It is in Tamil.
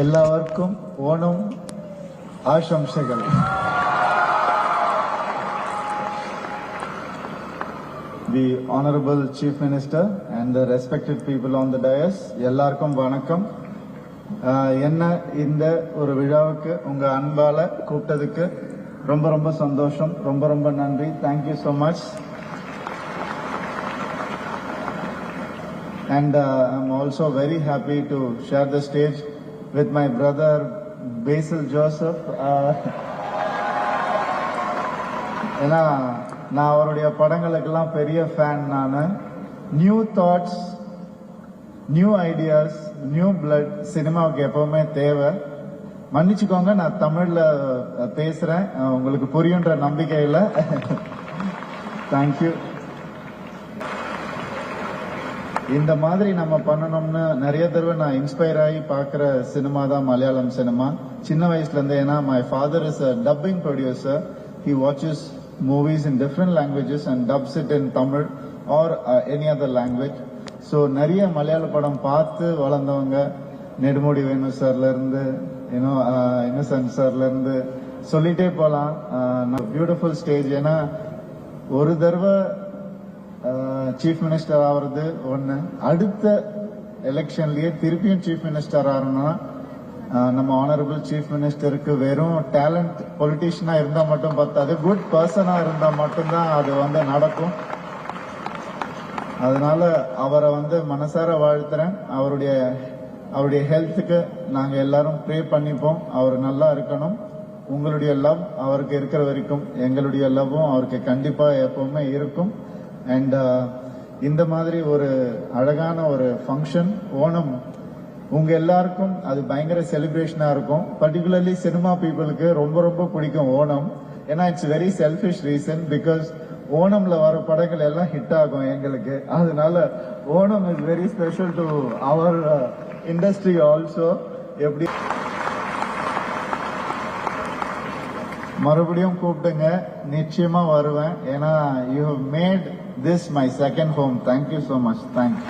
எல்லாருக்கும் Onam ஆசம்சைகள். The Honorable Chief Minister and the respected people on the dais, எல்லாருக்கும் வணக்கம். என்ன இந்த ஒரு விழாவுக்கு உங்க அன்பால கூப்பிட்டதுக்கு ரொம்ப ரொம்ப சந்தோஷம், ரொம்ப ரொம்ப நன்றி. Thank you so much. And I'm also very happy to share the stage with my brother Basil Joseph. ஏன்னா நான் அவருடைய படங்களுக்கெல்லாம் பெரிய ஃபேன். நான் new thoughts, new ideas, new blood சினிமாவுக்கு எப்பவுமே தேவை. மன்னிச்சுக்கோங்க, நான் தமிழ்ல பேசுறேன், உங்களுக்கு புரியுன்ற நம்பிக்கையில். தேங்க்யூ. இந்த மாதிரி நம்ம பண்ணணும்னு நிறைய தடவை நான் இன்ஸ்பயர் ஆகி பார்க்குற சினிமா தான் மலையாளம் சினிமா. சின்ன வயசுல இருந்து, ஏன்னா my father is a dubbing producer. He watches movies in different languages and dubs it in Tamil or any other language. So நிறைய மலையாள படம் பார்த்து வளர்ந்தவங்க. நெடுமுடி வேணு சார்ல இருந்து, இன்னசென்ட் சார்ல இருந்து சொல்லிட்டே போலாம். Beautiful stage. ஏன்னா ஒரு தடவை சீஃப் மினிஸ்டர் ஆகிறது ஒண்ணு, அடுத்த எலெக்ஷன்லயே திருப்பியும் சீஃப் மினிஸ்டர் ஆறணும்னா நம்ம ஆனரபிள் சீஃப் மினிஸ்டருக்கு வெறும் டேலண்ட் பொலிட்டீஷியனா இருந்தா மட்டும் பத்தாது, குட் பர்சனா இருந்தா மட்டும்தான் அது நடக்கும். அதனால அவரை மனசார வாழ்த்துறேன். அவருடைய ஹெல்த்துக்கு நாங்க எல்லாரும் ப்ரே பண்ணிப்போம். அவர் நல்லா இருக்கணும். உங்களுடைய லவ் அவருக்கு இருக்கிற வரைக்கும் எங்களுடைய லவ்வும் அவருக்கு கண்டிப்பா எப்பவுமே இருக்கும். அண்ட் இந்த மாதிரி ஒரு அழகான ஒரு ஃபங்க்ஷன் ஓணம் உங்க எல்லாருக்கும் அது பயங்கர செலிப்ரேஷனா இருக்கும். பர்டிகுலர்லி சினிமா பீப்புளுக்கு ரொம்ப ரொம்ப பிடிக்கும் ஓணம். ஏன்னா it's very selfish reason. Because ஓணம்ல வர படங்கள் எல்லாம் ஹிட் ஆகும் எங்களுக்கு. அதனால Onam is very special to our industry also. எப்படி மறுபடியும் கூப்பிட்டுங்க, நிச்சயமா வருவேன். ஏன்னா you have made this my second home. Thank you so much. Thank you.